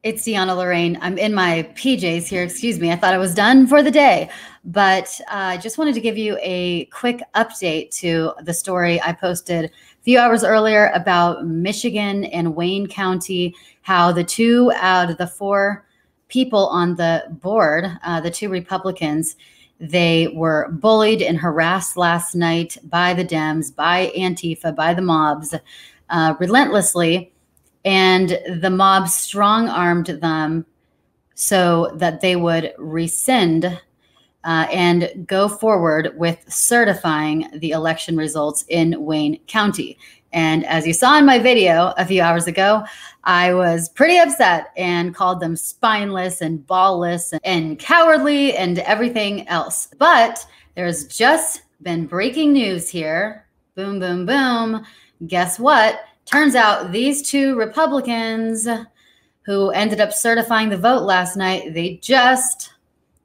It's Deanna Lorraine. I'm in my PJs here. Excuse me. I thought I was done for the day, but I just wanted to give you a quick update to the story I posted a few hours earlier about Michigan and Wayne County, how the 2 out of the 4 people on the board, the 2 Republicans, they were bullied and harassed last night by the Dems, by Antifa, by the mobs, relentlessly. And the mob strong-armed them so that they would rescind and go forward with certifying the election results in Wayne County. And as you saw in my video a few hours ago, I was pretty upset and called them spineless and ballless and cowardly and everything else. But there's just been breaking news here. Boom, boom, boom. Guess what? Turns out these 2 Republicans who ended up certifying the vote last night, they just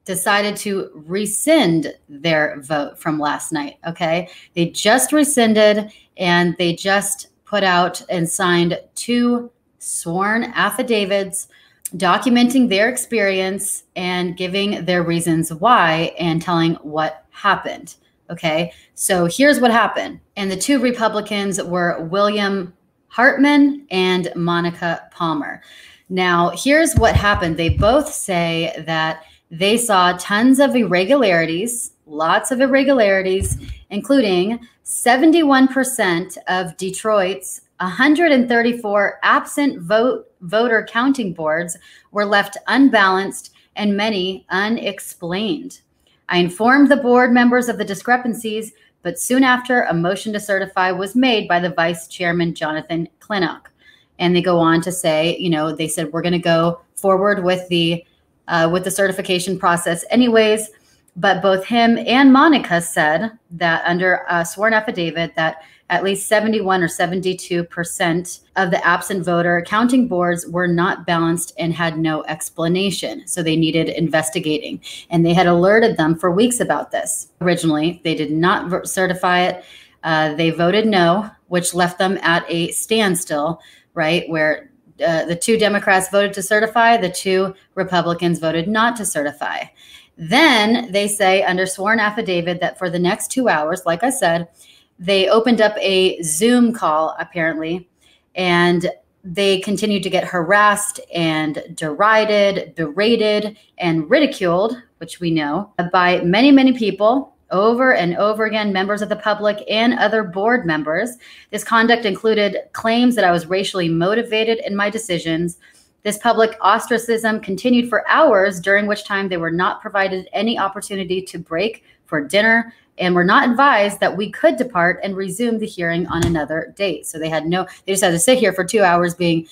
decided to rescind their vote from last night, okay? They just rescinded, and they just put out and signed 2 sworn affidavits documenting their experience and giving their reasons why and telling what happened, okay? So here's what happened. And the 2 Republicans were William Hartman and Monica Palmer. Now, here's what happened. They both say that they saw tons of irregularities, lots of irregularities, including 71% of Detroit's 134 absent voter counting boards were left unbalanced and many unexplained. I informed the board members of the discrepancies, but soon after, a motion to certify was made by the vice chairman, Jonathan Klinnock. And they go on to say, you know, they said, we're going to go forward with the certification process anyways. But both him and Monica said that under a sworn affidavit that at least 71 or 72% of the absent voter counting boards were not balanced and had no explanation. So they needed investigating. And they had alerted them for weeks about this. Originally, they did not certify it. They voted no, which left them at a standstill, right? Where the 2 Democrats voted to certify, the 2 Republicans voted not to certify. Then they say under sworn affidavit that for the next 2 hours, like I said, they opened up a Zoom call, apparently, and they continued to get harassed and derided, berated, and ridiculed, which we know, by many, many people over and over again, members of the public and other board members. This conduct included claims that I was racially motivated in my decisions. This public ostracism continued for hours, during which time they were not provided any opportunity to break for dinner and were not advised that we could depart and resume the hearing on another date. So they just had to sit here for 2 hours being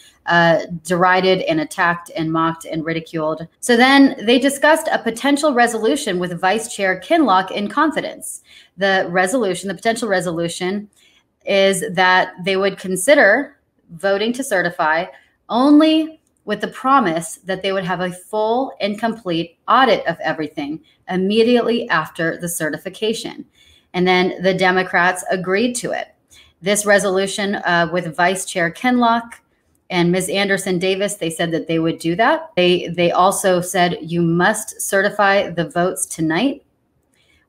derided and attacked and mocked and ridiculed. So then they discussed a potential resolution with Vice Chair Kinloch in confidence. The potential resolution is that they would consider voting to certify only with the promise that they would have a full and complete audit of everything immediately after the certification. And then the Democrats agreed to it. This resolution with Vice Chair Kinloch and Ms. Anderson Davis, they said that they would do that. They also said, you must certify the votes tonight.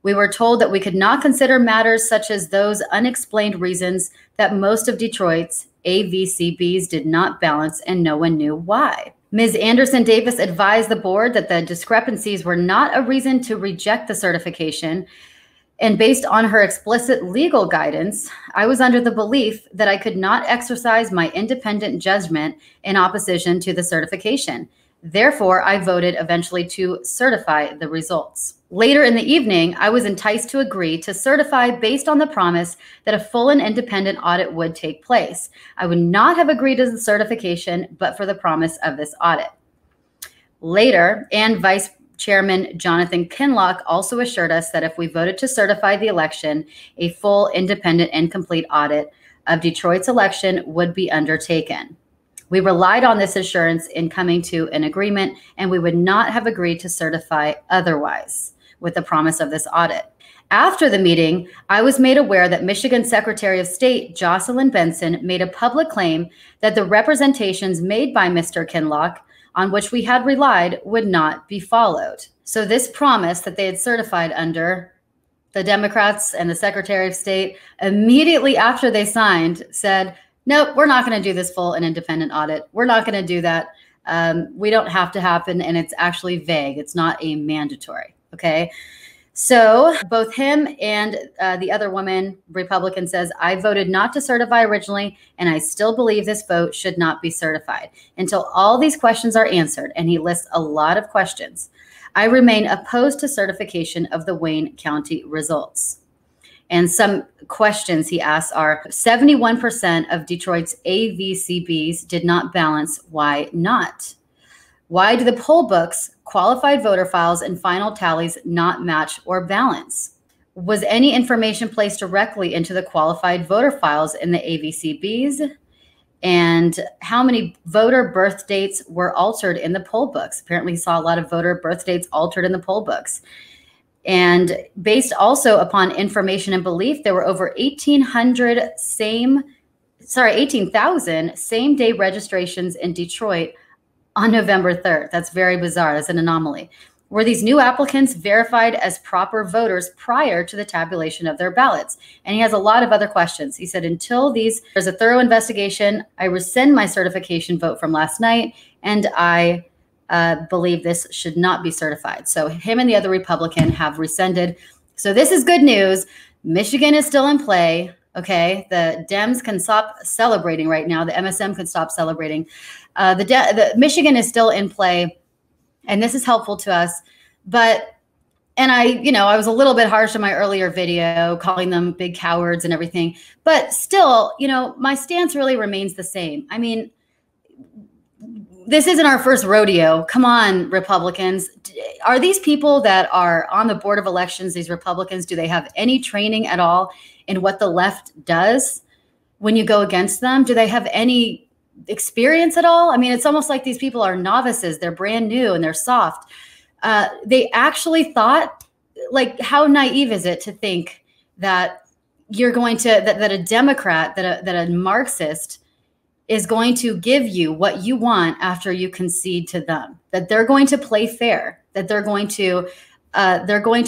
We were told that we could not consider matters such as those unexplained reasons that most of Detroit's AVCBs did not balance, and no one knew why. Ms. Anderson Davis advised the board that the discrepancies were not a reason to reject the certification. And based on her explicit legal guidance, I was under the belief that I could not exercise my independent judgment in opposition to the certification. Therefore, I voted eventually to certify the results. Later in the evening, I was enticed to agree to certify based on the promise that a full and independent audit would take place. I would not have agreed to the certification, but for the promise of this audit. Later, and Vice Chairman Jonathan Kinloch also assured us that if we voted to certify the election, a full, independent, and complete audit of Detroit's election would be undertaken. We relied on this assurance in coming to an agreement, and we would not have agreed to certify otherwise with the promise of this audit. After the meeting, I was made aware that Michigan Secretary of State Jocelyn Benson made a public claim that the representations made by Mr. Kinloch on which we had relied would not be followed. So this promise that they had certified under, the Democrats and the Secretary of State, immediately after they signed, said, nope, we're not going to do this full and independent audit. We're not going to do that. We don't have to happen, and it's actually vague. It's not a mandatory, okay? So both him and the other woman, Republican, says, I voted not to certify originally, and I still believe this vote should not be certified until all these questions are answered. And he lists a lot of questions. I remain opposed to certification of the Wayne County results. And some questions he asks are, 71% of Detroit's AVCBs did not balance. Why not? Why do the poll books, qualified voter files, and final tallies not match or balance? Was any information placed directly into the qualified voter files in the AVCBs? And how many voter birth dates were altered in the poll books? Apparently he saw a lot of voter birth dates altered in the poll books. And based also upon information and belief, there were over 18,000 same-day registrations in Detroit on November 3rd. That's very bizarre. That's an anomaly. Were these new applicants verified as proper voters prior to the tabulation of their ballots? And he has a lot of other questions. He said, until there's a thorough investigation, I rescind my certification vote from last night, and I believe this should not be certified. So him and the other Republican have rescinded. So this is good news. Michigan is still in play. Okay, the Dems can stop celebrating right now. The MSM can stop celebrating. The Michigan is still in play, and this is helpful to us. And I was a little bit harsh in my earlier video, calling them big cowards and everything. But still, my stance really remains the same. I mean, this isn't our first rodeo. Come on, Republicans. Are these people that are on the Board of Elections, these Republicans, do they have any training at all in what the left does when you go against them? Do they have any experience at all? I mean, it's almost like these people are novices. They're brand new and they're soft. They actually thought, like, how naive is it to think that you're going to, that a Democrat, that a Marxist is going to give you what you want after you concede to them, that they're going to play fair, that they're going to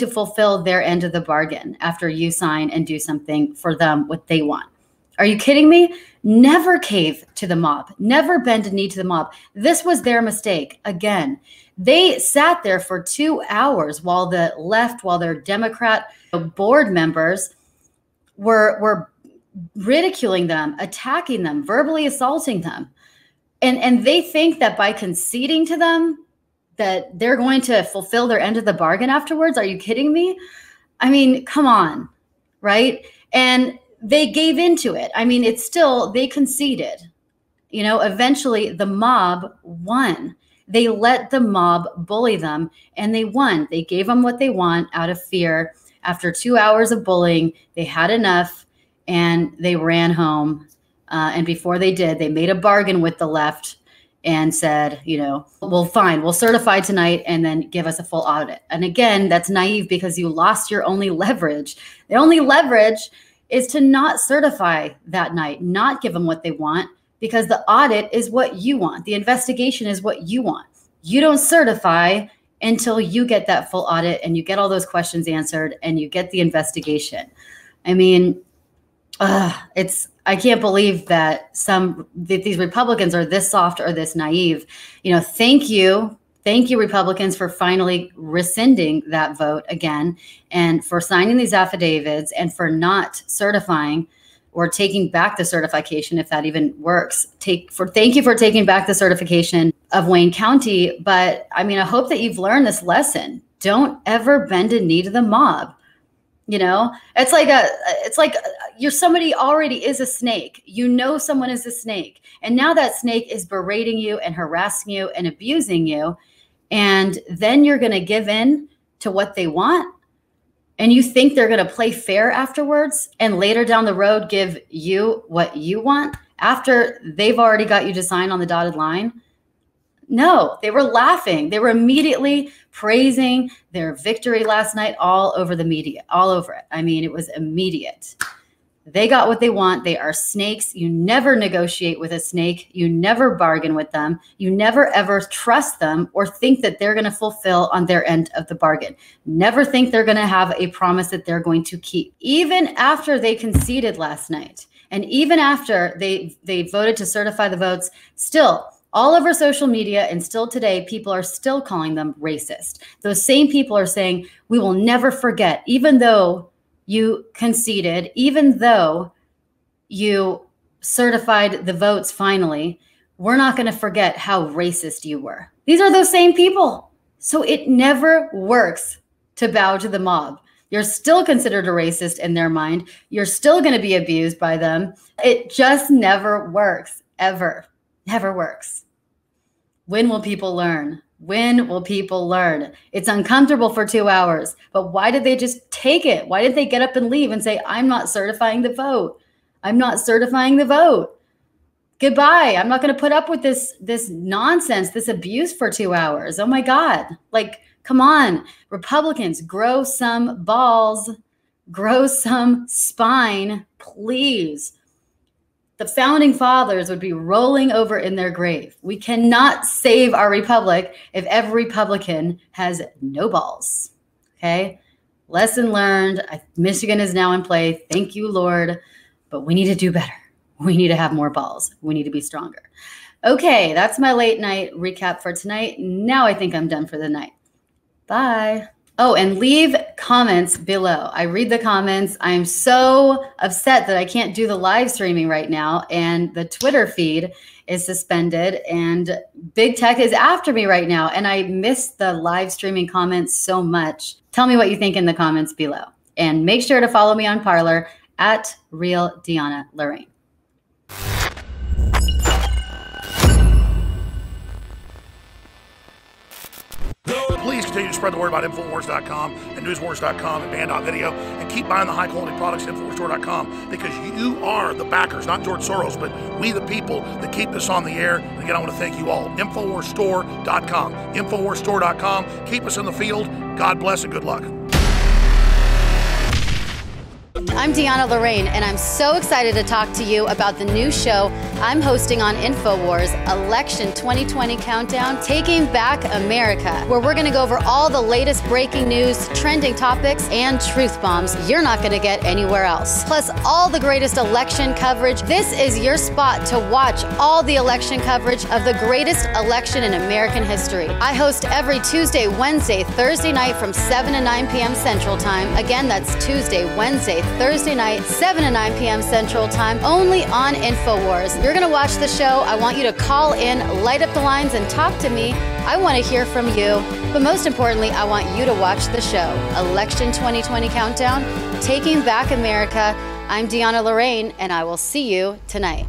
fulfill their end of the bargain after you sign and do something for them, what they want. Are you kidding me? Never cave to the mob, never bend a knee to the mob. This was their mistake. Again, they sat there for 2 hours while their Democrat board members were ridiculing them, attacking them, verbally assaulting them. And they think that by conceding to them, that they're going to fulfill their end of the bargain afterwards. Are you kidding me? I mean, come on, right? And they gave into it. I mean, they conceded. Eventually the mob won. They let the mob bully them, and they won. They gave them what they want out of fear. After 2 hours of bullying, they had enough, and they ran home. And before they did, they made a bargain with the left and said, well, fine, we'll certify tonight and then give us a full audit. And again, that's naive because you lost your only leverage. The only leverage is to not certify that night, not give them what they want, because the audit is what you want. The investigation is what you want. You don't certify until you get that full audit and you get all those questions answered and you get the investigation. I mean, I can't believe that these Republicans are this soft or this naive. Thank you, Republicans, for finally rescinding that vote again, and for signing these affidavits, and for not certifying or taking back the certification, if that even works. Thank you for taking back the certification of Wayne County. But I mean, I hope that you've learned this lesson. Don't ever bend a knee to the mob. It's like somebody already is a snake. Someone is a snake. And now that snake is berating you and harassing you and abusing you. And then you're going to give in to what they want. And you think they're going to play fair afterwards and later down the road give you what you want after they've already got you to sign on the dotted line. No, they were laughing. They were immediately praising their victory last night all over the media, all over it. I mean, it was immediate. They got what they want. They are snakes. You never negotiate with a snake. You never bargain with them. You never ever trust them or think that they're going to fulfill on their end of the bargain. Never think they're going to have a promise that they're going to keep. Even after they conceded last night, and even after they voted to certify the votes, still all over social media and still today, people are still calling them racist. Those same people are saying, we will never forget, even though you conceded, even though you certified the votes finally, we're not going to forget how racist you were. These are those same people. So it never works to bow to the mob. You're still considered a racist in their mind. You're still going to be abused by them. It just never works, ever. Never works. When will people learn? When will people learn? It's uncomfortable for 2 hours, but why did they just take it? Why did they get up and leave and say, I'm not certifying the vote? I'm not certifying the vote. Goodbye. I'm not going to put up with this nonsense, this abuse for 2 hours. Oh my God. Like, come on, Republicans, grow some balls, grow some spine, please. The founding fathers would be rolling over in their grave. We cannot save our republic if every Republican has no balls. Okay? Lesson learned. Michigan is now in play. Thank you, Lord. But we need to do better. We need to have more balls. We need to be stronger. Okay, that's my late night recap for tonight. Now I think I'm done for the night. Bye. Oh, and leave comments below. I read the comments. I'm so upset that I can't do the live streaming right now, and the Twitter feed is suspended, and Big Tech is after me right now, and I miss the live streaming comments so much. Tell me what you think in the comments below, and make sure to follow me on Parler at Real Deanna Lorraine. Please continue to spread the word about Infowars.com and Newswars.com and Band.video, and keep buying the high-quality products at InfoWarsStore.com, because you are the backers, not George Soros, but we the people that keep this on the air. And again, I want to thank you all. InfoWarsStore.com. InfoWarsStore.com. Keep us in the field. God bless and good luck. I'm Deanna Lorraine, and I'm so excited to talk to you about the new show I'm hosting on InfoWars, Election 2020 Countdown, Taking Back America, where we're going to go over all the latest breaking news, trending topics, and truth bombs you're not going to get anywhere else. Plus, all the greatest election coverage. This is your spot to watch all the election coverage of the greatest election in American history. I host every Tuesday, Wednesday, Thursday night from 7 to 9 p.m. Central Time. Again, that's Tuesday, Wednesday, Thursday night, 7 to 9 p.m. Central Time, only on InfoWars. You're going to watch the show. I want you to call in, light up the lines, and talk to me. I want to hear from you. But most importantly, I want you to watch the show, Election 2020 Countdown, Taking Back America. I'm Deanna Lorraine, and I will see you tonight.